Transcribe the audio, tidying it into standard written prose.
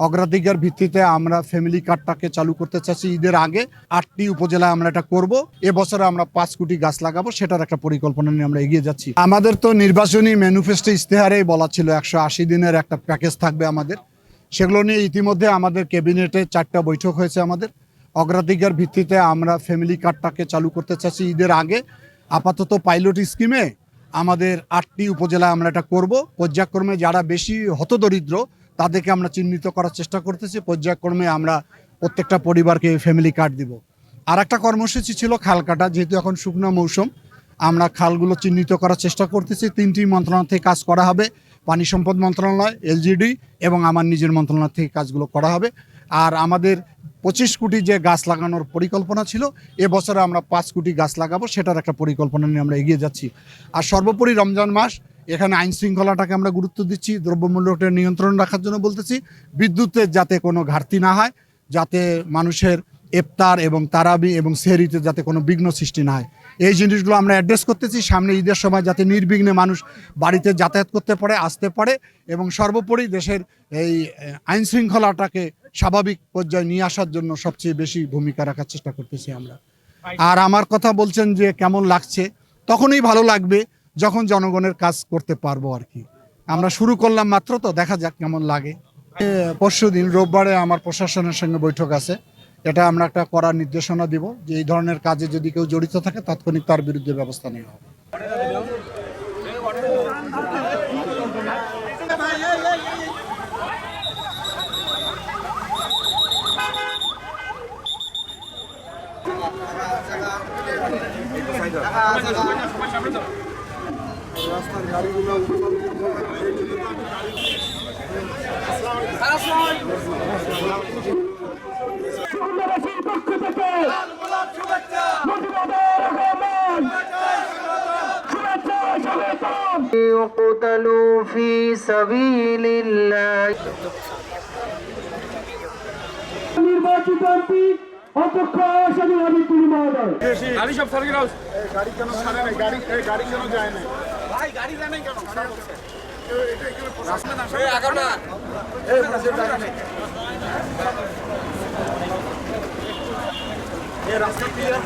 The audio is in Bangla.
অগ্রাধিকার ভিত্তিতে আমরা ফ্যামিলি কার্ডটাকে চালু করতে চাচ্ছি ঈদের আগে। 8টি উপজেলায় আমরা এটা করব। এবছরে আমরা 5 কোটি গাছ লাগাবো, সেটার একটা পরিকল্পনা নিয়ে আমরা এগিয়ে যাচ্ছি। আমাদের তো নির্বাচনী ম্যানিফেস্টো ইশতেহারেই বলা ছিল 180 দিনের একটা প্যাকেজ থাকবে আমাদের। সেগুলো নিয়ে ইতিমধ্যে আমাদের ক্যাবিনেটে 4টা বৈঠক হয়েছে। আমাদের অগ্রাধিকার ভিত্তিতে আমরা ফ্যামিলি কার্ডটাকে চালু করতে চাচ্ছি ঈদের আগে। আপাতত পাইলট স্কিমে আমাদের 8টি উপজেলায় আমরা এটা করব। পর্যায়ক্রমে যারা বেশি হতদরিদ্র তাদেরকে আমরা চিহ্নিত করার চেষ্টা করতেছি। পর্যায়ক্রমে আমরা প্রত্যেকটা পরিবারকে ফ্যামিলি কার্ড দিব। আর একটা কর্মসূচি ছিল খাল কাটা, যেহেতু এখন শুকনো মৌসুম, আমরা খালগুলো চিহ্নিত করার চেষ্টা করতেছি। 3টি মন্ত্রণালয় থেকে কাজ করা হবে, পানি সম্পদ মন্ত্রণালয়, এলজিডি এবং আমার নিজের মন্ত্রণালয় থেকে কাজগুলো করা হবে। আর আমাদের 25 কোটি যে গাছ লাগানোর পরিকল্পনা ছিল, এবছরে আমরা 5 কোটি গাছ লাগাবো, সেটার একটা পরিকল্পনা নিয়ে আমরা এগিয়ে যাচ্ছি। আর সর্বোপরি রমজান মাস, এখানে আইন শৃঙ্খলাটাকে আমরা গুরুত্ব দিচ্ছি, দ্রব্যমূল্যটা নিয়ন্ত্রণ রাখার জন্য বলতেছি, বিদ্যুতের যাতে কোনো ঘাটতি না হয়, যাতে মানুষের ইফতার এবং তারাবি এবং সেহরিতে যাতে কোনো বিঘ্ন সৃষ্টি না হয়, এই জিনিসগুলো আমরা অ্যাড্রেস করতেছি। সামনে ঈদের সময় যাতে নির্বিঘ্নে মানুষ বাড়িতে যাতায়াত করতে পারে, আসতে পারে, এবং সর্বোপরি দেশের এই আইন শৃঙ্খলাটাকে স্বাভাবিক পর্যায়ে নিয়ে আসার জন্য সবচেয়ে বেশি ভূমিকা রাখার চেষ্টা করতেছি আমরা। আর আমার কথা বলছেন যে কেমন লাগছে, তখনই ভালো লাগবে যখন জনগণের কাজ করতে পারবো আর কি। আমরা শুরু করলাম মাত্র, তো দেখা যাক কেমন লাগে। পরশুদিন রোববারে আমার প্রশাসনের সঙ্গে বৈঠক আছে। এটা আমরা একটা করার নির্দেশনা দিব যে এই ধরনের কাজে যদি কেউ জড়িত থাকে তাৎক্ষণিক তার বিরুদ্ধে ব্যবস্থা নেওয়া হবে। রাস্তার গাড়িগুলো يقتلوا في سبيل الله নির্বাচিত এমপি অধ্যক্ষ আসাদুল হাবিব কুলি মহোদয়। গাড়ি সব সার্কিট হাউস। গাড়ি কেন ছাড়ে না? গাড়ি কেন যায় না? ভাই গাড়ি যায় না কেন? রাস্তা ক্লিয়ার।